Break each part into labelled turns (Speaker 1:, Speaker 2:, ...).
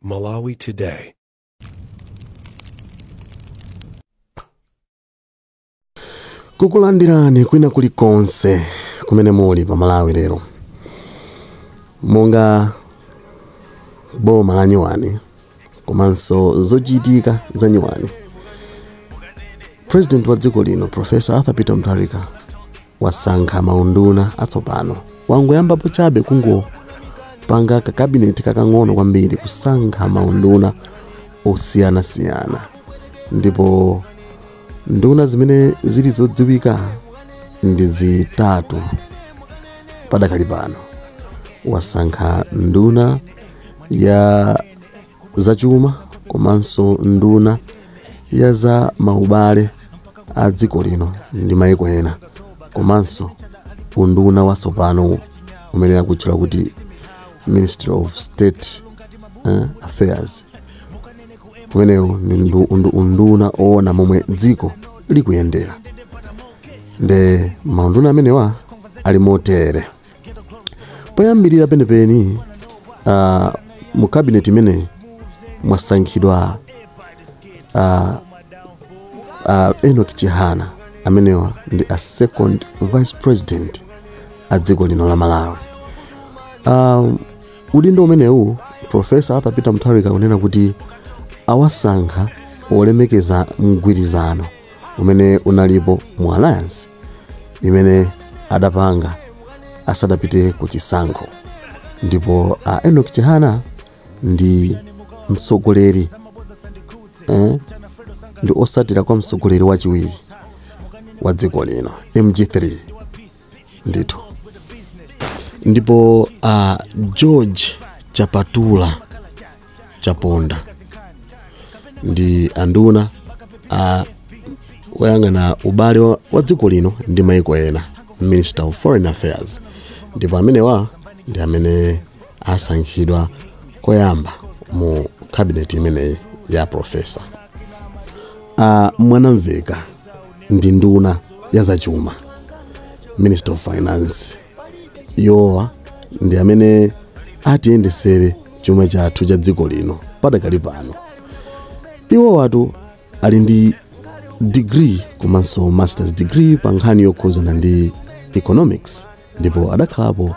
Speaker 1: Malawi Today.
Speaker 2: Kukulandirani kwina kulikonse kumene muli pa Malawi lero. Monga boma la Nyuwani komanso zochitika za Nyuwani. President wa dziko lino Professor Arthur Peter Mutharika wasankha maunduna atsopano. Wangoyambapo chabe kungo panga ka cabinet kakang'ono kwambiri kusankha maunduna osiyana-siyana. Ndipo nduna zimene zili zodziwika ndi zitatu padakali pano. Wasankha nduna ya zachuma komanso nduna ya za maubale a dziko lino ndi maiko ena, komanso unduna watsopano umene akutchula kuti Ministry of State Affairs. Kumenewo ndi unduna oona momwe dziko likuyendera. Nde maunduna amenewa ali motere. Poyambirira penepeni mu cabinet imene mwasankhidwa Enoch Chihana amenewa ndi a second vice president a dziko lino la Malawi. Udindo umenewu Professor Arthur Peter Mutharika unena kuti awasankha polemekeza mgwirizano umene unalipo mu alliance imene adapanga asadapite ku chisankho. Ndipo Enoch Chihana ndi mtsogoleri ndi osatira kwa mtsogoleri wachiwiri wa dziko lino MG3 ndithu. Ndipo George Chapatula Chaponda ndi anduna woyang'ana ubale wa dziko lino ndi maiko ena, Minister of Foreign Affairs. Ndipo amenewa ndi amene asankhidwa koyamba mu cabinet imeneyi ya professor. Mwanamveka ndi nduna ya zachuma, Minister of Finance. Yowa ndi amene atiyendesere chuma chathu cha dziko lino padakali pano. Iwo watu ali ndi degree komanso master's degree pa nkhani yokhuzana ndi economics. Ndipo adakhalapo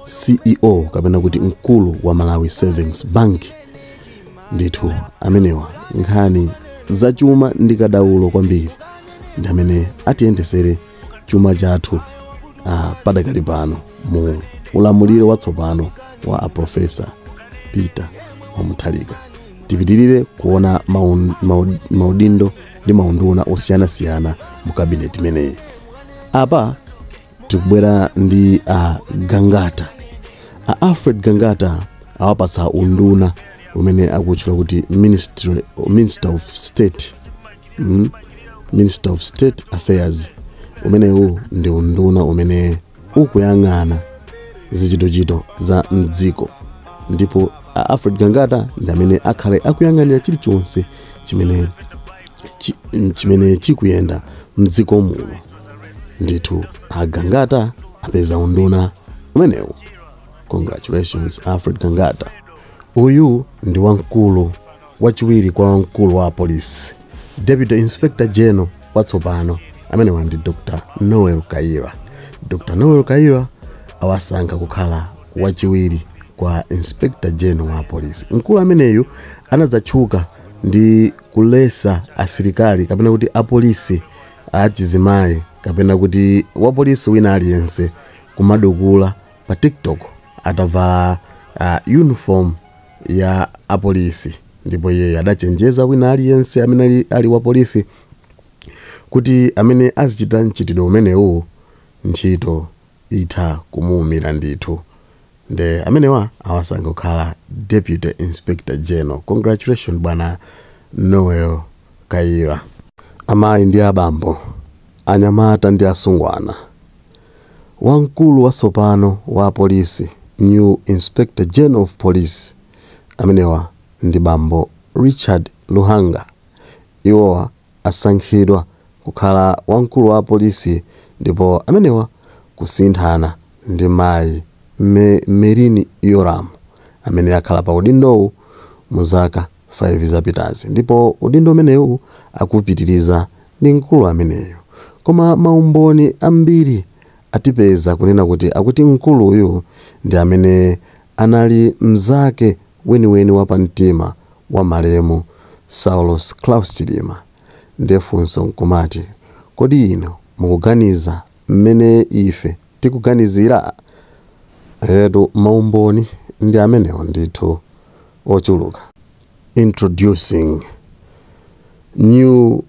Speaker 2: CEO kapena kuti mkulu wa Malawi Savings Bank. Ndithu amenewa nkhani za chuma ndi kadaulo kwambiri ndi amene atiyendesere chuma chathu padakali pano mu ulamuliro watsopano wa Professor Peter Mutharika. Tipitirire kuona maudindo ndi maunduna osiyana-siyana mu cabinet imeneyi. Apa tikubwera ndi Gangata. Alfred Gangata awapatsa unduna umene akutchula kuti Minister of State Minister of State Affairs. Umenewu ndi unduna umene ukuyang'ana zichitochito za mdziko. Ndipo Alfred Gangata ndi amene akhale akuyang'anira chilichonse chimene chikuyenda mdziko muno. Ndithu Gangata apeza unduna umenewu. Congratulations Alfred Gangata. Uyu ndi wamkulu wachiwiri kwa wamkulu wa polisi, Deputy Inspector General watsopano amene ndi Dr. Noel Kaira. Dr. Noel Kaira awasankha kukhala wachiwiri kwa Inspector General wa polisi. Mkulu ameneyu anadzatchuka ndi kulesa asilikali kapena kuti apolisi achizimayi kapena kuti wapolisi wina aliyense kumadukula pa TikTok atavala uniform ya apolisi. Ndipo yeye adachenjeza wina aliyense amene ali wa polisi kuti amene azichita mchitidwe umenewu ntchito itha kumuumira ndithu. Nde amenewa awasankha kukhala Deputy Inspector General. Congratulations bwana Noel Kaira. Amayi ndi abambo, anyamata ndi asungwana, wamkulu watsopano wa polisi, New Inspector General of Police, amenewa ndi bambo Richard Luhanga. Iwowa asankhidwa kukhala wamkulu wa polisi. Ndipo amenewa kusinthana ndi mayi Merini Yoram amene akhala pa udindowu muzaka 5 zapitazi, ndipo udindo umenewu akupitiriza ndi mkulu ameneyo. Koma maumboni ambiri atipeza kunena kuti akuti mkulu uyu ndi amene anali mzake weniweni wapamtima wa malemu Saulos Klaus Chilima. Ndefunso nkumati, kodi ino mukuganiza mmene ife tikuganizira? Edu maumboni ndi amenewo ndithu ochuluka. Introducing new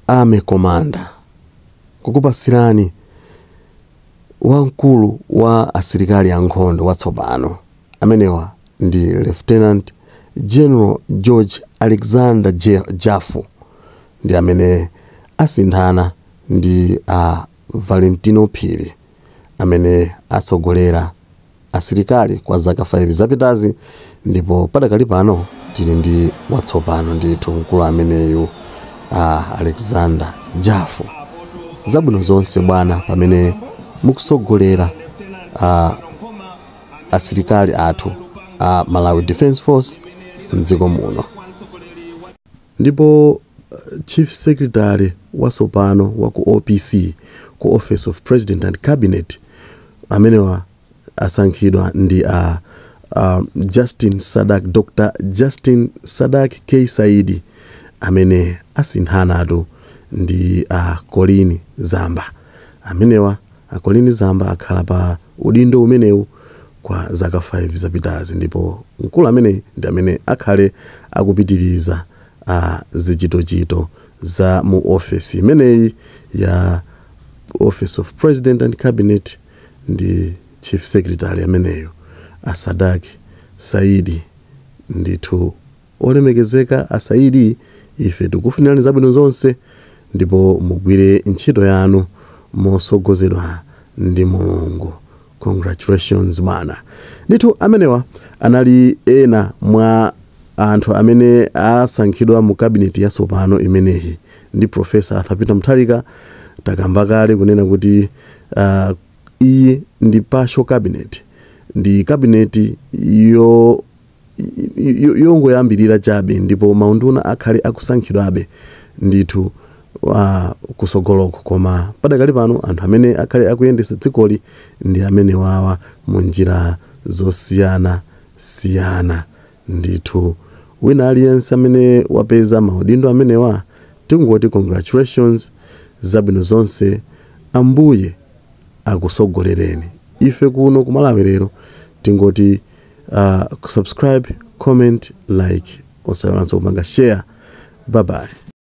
Speaker 2: army commander, kukupasirani wamkulu wa asilikali ankhondo watsopano. Amenewa ndi Lieutenant General George Alexander Jafu, ndi amene asinthana ndi Valentino Phiri amene atsogolera asilikali kwa zaka 5 zapitazi, ndipo padakali pano tili ndi watsopano ndithu mkulu ameneyu Alexander Jafu. Zabwino zonse bwana pamene mukusogolera asilikali athu Malawi Defense Force mdziko muno. Ndipo Chief Secretary wasopano wa ku OPC, ku Office of President and Cabinet, amenewa asankhidwa ndi Justin Sadak, Dr. Justin Sadak K. Saidi, amene asinthana ndi Colin Zamba. Amenewa Colin Zamba akhala pa udindo umenewu kwa zaka 5 zapitazi, ndipo mkulu amene ndi amene akhale akupitiriza zichitochito za mu office imeneyi ya Office of President and Cabinet ndi Chief Secretary ameneyo Sadak Saidi. Ndithu olemekezeka Saidi, ife tikufunirani zabwino zonse, ndipo mugwire ntchito yanu mosogozedwa ndi Mulungu. Congratulations bana. Ndithu amenewa anali ena mwa anthu amene asankhidwa mu cabinet yatsopano imeneyi ndi Professor Arthur Peter Mutharika. Takamba kale kunena kuti iyi ndi partial cabinet, ndi cabinet yongoyambirira chabe, ndipo maunduna akhale akusankhidwabe ndithu kusogoloko. Koma padakali pano anthu amene akhale akuyendesa dzikoli ndi amene wawa mu njira zosiyana siyana. Ndithu wina aliyense amene wapeza maudindo amenewa tikungoti congratulations, zabwino zonse, Ambuye akusogolereni. Ife kuno ku Malawi lero tingoti subscribe, comment, like, osayolanso kupanga share. Bye bye.